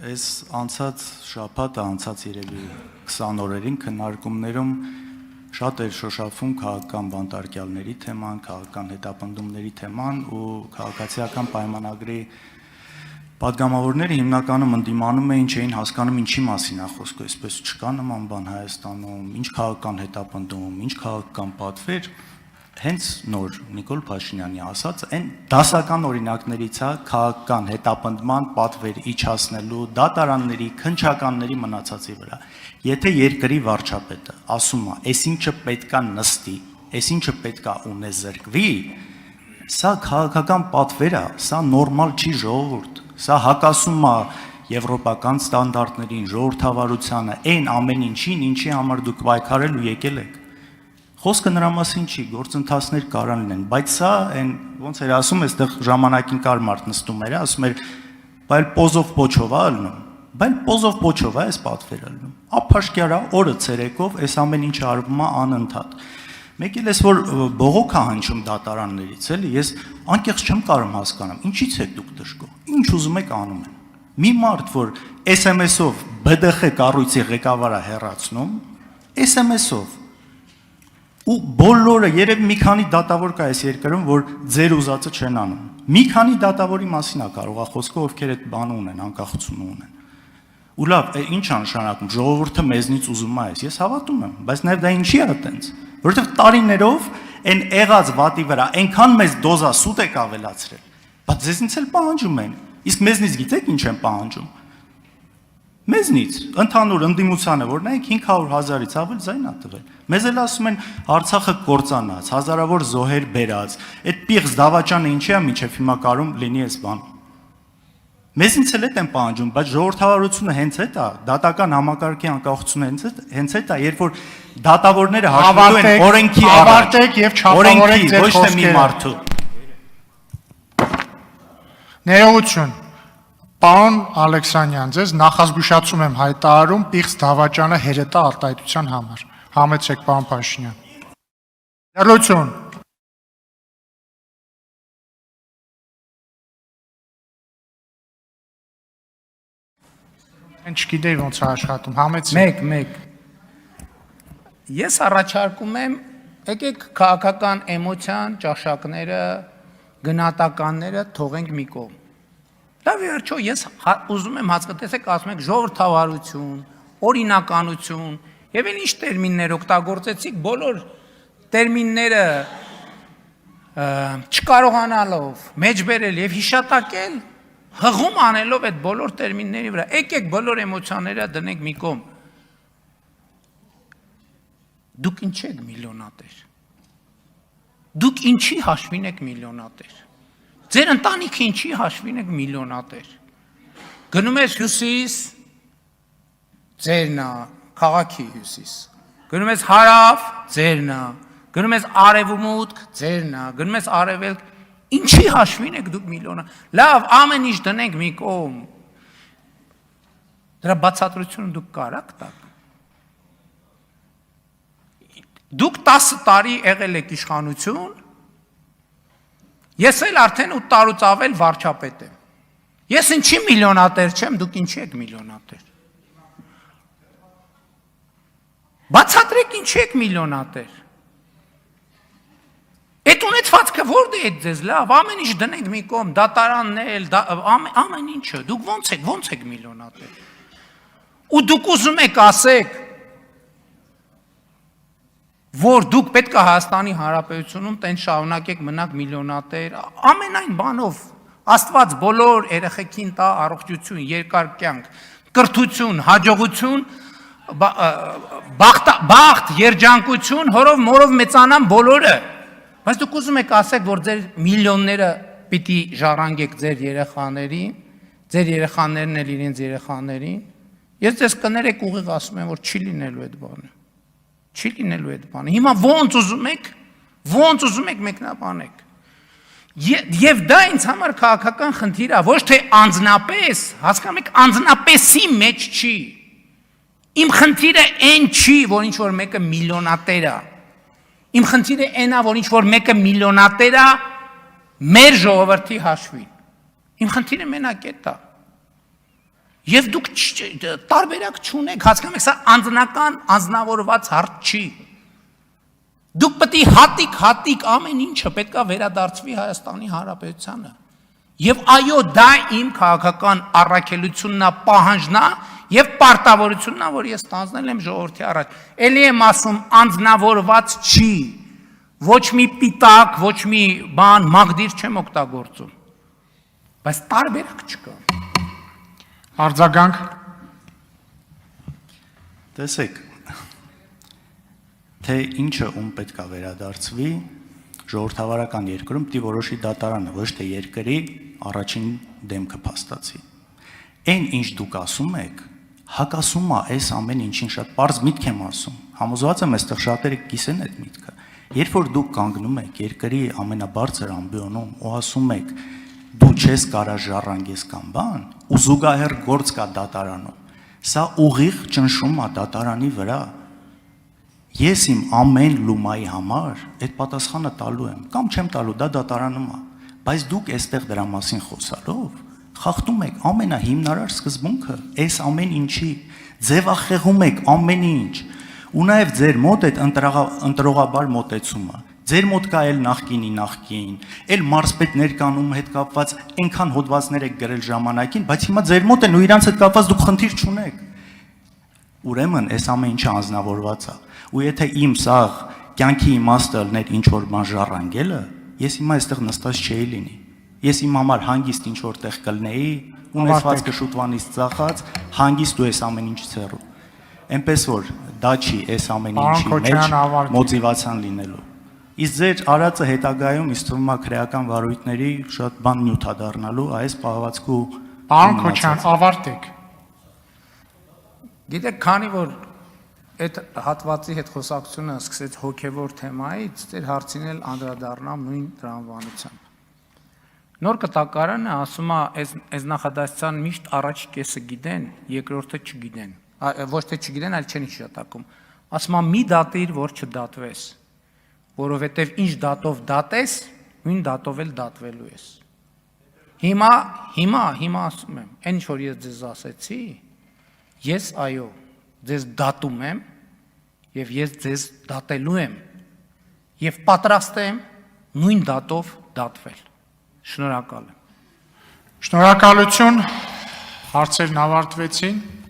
Այս անցած շաբաթը, անցած երևի 20 օրերին քննարկումներում շատ էր շոշափում քաղաքական բանտարկյալների թեման, քաղաքական հետապնդումների թեման ու քաղաքացիական պայմանագրի պատգամավորները հիմնականում ընդդիմանում էին, չէին հասկանում ինչի մասին է խոսքը, այսպես չկա նման բան Հայաստանում, ինչ քաղաքական հետապնդում, ինչ քաղաքական պատվեր, հենց նոր Նիկոլ Փաշինյանի ասած, այն դասական օրինակներից է քաղաքական հետապնդման պատվեր իջացնելու դատարանների, քննչականների մնացածի վրա։ Եթե երկրի վարչապետը ասում է, այսինչը պետքա նստի, այսինչը պետքա ունեզրկվի, սա քաղաքական պատվեր է, սա նորմալ չի ժողովուրդ, սա հակասում է եվրոպական ստանդարտներին, ժողովրդավարությանը, այն ամեն ինչին, ինչի համար դուք պայքարել ու եկել եք։ Խոսքը նրա մասին չի, գործընթացներ կարան լինեն, բայց սա այն ոնց էր ասում, այստեղ ժամանակին կար մարդ նստում էր, ասում էր, բայց պոզով պոչով է ալնում, բայց պոզով պոչով է այս պատվերը ալնում։ Ափաշկյարա օրը ցերեկով այս ամեն ինչը արվում է անընդհատ։ Մեկ էլ էս որ բողոք է հնչում դատարաններից, էլի, ես անկեղծ չեմ կարող հասկանամ, ինչից եք դուք դժգոհ, ինչ ուզում եք անում են։ Մի մարդ, որ SMS-ով BDԽ կառույցի ղեկավարը հեռացնում, SMS-ով ու բոլորը երևի մի քանի դատավոր կա այս երկրում, որ ձեր ուզածը չեն անում։ Մի քանի դատավորի մասին է կարող է խոսքը, ովքեր այդ բանը ունեն, անկախությունը ունեն։ Ու լավ, ինչ է նշանակում, ժողովուրդը մեզնից ուզում է այս։ Ես հավատում եմ, բայց նաև դա ինչի է այտենց, որովհետև տարիներով այն եղած վատի վրա այնքան մեծ դոզա սուտ եք ավելացրել, բայց ձեզնից էլ պահանջում են։ Իսկ մեզնից գիտեք ինչ են պահանջում։ Մեզնից ընդհանուր ընդդիմությանը, որ նայեք 500,000-ից ավել ձայն է տվել։ Մեզ էլ ասում են Արցախը կործանած, հազարավոր զոհեր բերած, այդ պիղծ դավաճանը ինչի է մինչև հիմա կարում լինի այս բան։ Մեզնից էլ այդ են պահանջում, բայց ժողովրդավարությունը հենց այդ է, դատական համակարգի անկախությունը հենց այդ է, երբ որ դատավորները հաշվելու են օրենքի ավարտեք եւ չափավորեք ձեր ոչ թե մի մարդու։ Ներողություն։ Պարոն Ալեքսանյան, ձեզ նախազգուշացում եմ հայտարարում պիղծ դավաճանը հերետա արտահայտության համար։ Համեցեք, պարոն Փաշինյան։ Ներողություն։ Ինչ գիտեի ոնց է աշխատում, համեցեք։ Մեկ։ Ես առաջարկում եմ, եկեք քաղաքական էմոցիան, ճաշակները, գնահատականները թողենք մի կողմ։ Լավ վերջո ես ուզում եմ հասկացեք, ասում եք ժողովրդավարություն, օրինականություն, եւ այն ինչ տերմիններ օգտագործեցիք, բոլոր տերմինները չկարողանալով մեջբերել եւ հիշատակել, հղում անելով այդ բոլոր տերմինների վրա, եկեք բոլոր էմոցիաները դնենք մի կողմ։ Դուք ինչ եք միլիոնատեր։ Դուք ինչի հաշվին եք միլիոնատեր։ Ձեր ընտանիքը ինչի հաշվին եք միլիոնատեր։ Գնում ես հյուսիս, ձերն է, քաղաքի հյուսիս։ Գնում ես հարավ, ձերն է։ Գնում ես արևմուտք, ձերն է։ Գնում ես արևելք, ինչի հաշվին եք դուք միլիոնա։ Լավ, ամեն ինչ դնենք մի կողմ։ Դրա բացատրությունը դուք կարաք տաք։ Դուք 10 տարի եղել եք իշխանություն, ես էլ արդեն 8 տարուց ավել վարչապետ եմ։ Ես ինչի միլիոնատեր չեմ, դուք ինչի եք միլիոնատեր։ Բացատրեք ինչի եք միլիոնատեր։ Այդ ունեցվածքը որտե է ձեզ լավ, ամեն ինչ դնենք մի կողմ, դատարաններ, ամեն ինչը, դուք ոնց եք միլիոնատեր։ Ու դուք ուզում եք ասեք, որ դուք պետք է Հայաստանի Հանրապետությունում տենց շարունակեք մնաք միլիոնատեր, ամենայն բանով Աստված բոլոր երեխեքին տա առողջություն, երկար կյանք, կրթություն, հաջողություն, բախտ, երջանկություն, հորով մորով մեծանան բոլորը։ Բայց դուք ուզում եք ասեք, որ ձեր միլիոնները պիտի ժառանգեք ձեր երեխաներին, ձեր երեխաներն էլ իրենց երեխաներին։ Ես ձեզ կներեք ուղիղ ասում եմ, որ չի լինելու այդ բանը։ Չի լինելու այդ բանը։ Հիմա ոնց ուզում եք մեկնաբանեք։ Եվ դա ինձ համար քաղաքական խնդիր է, ոչ թե անձնապես, հասկանում եք, անձնապեսի մեջ չի։ Իմ խնդիրը այն չի, որ ինչ որ մեկը միլիոնատեր է։ Իմ խնդիրը այն է, որ ինչ որ մեկը միլիոնատեր է մեր ժողովրդի հաշվին։ Իմ խնդիրը մենակ է դա։ Եվ դուք տարբերակ չունեք, հասկանում եք, սա անձնական, անձնավորված հարց չի։ Դուք պետք է հատիկ ամեն ինչը պետքա վերադարձվի Հայաստանի Հանրապետությանը։ Եվ այո, դա իմ քաղաքական առաքելությունն է, պահանջն է եւ պարտավորությունն է, որ ես ստանձնել եմ ժողովրդի առաջ։ Էլի եմ ասում, անձնավորված չի։ Ոչ մի պիտակ, ոչ մի բան, մաղդիր չեմ օգտագործում։ Բայց տարբերակ չկա։ Արձագանք։ Տեսեք, թե ինչը ում պետքա վերադարձվի, ժողովրդավարական երկրում պիտի որոշի դատարանը, ոչ թե երկրի առաջին դեմքը փաստացի։ Այն ինչ դուք ասում եք, հակասում է այս ամեն ինչին, շատ պարզ միտք եմ ասում։ Համոզված եմ, այստեղ շատերը կիսեն այդ միտքը։ Երբ որ դուք կանգնում եք երկրի ամենաբարձր ամբիոնում ու ասում եք դու չես կարա ժառանգես կամ բան, ու զուգահեռ գործ կա դատարանում, սա ուղիղ ճնշում է դատարանի վրա։ Ես իմ ամեն լումայի համար այդ պատասխանը տալու եմ, կամ չեմ տալու, դա դատարանում է, բայց դուք այստեղ դրա մասին խոսալով խախտում եք ամենահիմնարար սկզբունքը, այս ամեն ինչի, ձևախեղում եք ամեն ինչ, ու նաև ձեր մոտ այդ ընտրողաբար մոտեցումը, ձեր մոտ կա էլ նախկին, էլ մարզպետ ներկանում հետ կապված այնքան հոդվածներ եք գրել ժամանակին, բայց հիմա ձեր մոտ են ու իրանց հետ կապված դուք խնդիր չունեք։ Ուրեմն այս ամեն ինչը անձնավորված է։ Ու եթե իմ սաղ կյանքի իմաստը լներ ինչ որ բան ժառանգելը, ես հիմա այստեղ նստած չէի լինի։ Ես իմ համար հանգիստ ինչ որտեղ կլնեի, ունեցվածքը շուտվանից ծախած, հանգիստ ու այս ամեն ինչ ցերու։ Էնպես որ դա չի այս ամեն ինչի մեջ մոտիվացիան լինելու։ Իսկ ձեր արածը հետագայում ինձ թվում է քրեական վարույթների շատ բան նյութ դառնալու այս պահվածքու։ Պարոն Քոչյան, ավարտեք։ Գիտեք, քանի որ այդ հատվածի հետ խոսակցությունը սկսեց հոգևոր թեմայից, ձեր հարցին էլ անդրադառնամ նույն տրամաբանությամբ։ Նոր կտակարանը ասում է, այս նախադասության միշտ առաջ կեսը գիտեն, երկրորդը չգիտեն։ Ոչ թե չգիտեն, այլ չեն հիշատակում։ Ասում է մի դատիր, որ չդատվես, որովհետև ինչ դատով դատես, նույն դատով էլ դատվելու ես։ Հիմա ասում եմ, այն ինչ որ ես ձեզ ասեցի, ես այո, ձեզ դատում եմ եւ ես ձեզ դատելու եմ եւ պատրաստ եմ նույն դատով դատվել։ Շնորհակալ եմ։ Շնորհակալություն, հարցերն ավարտվեցին։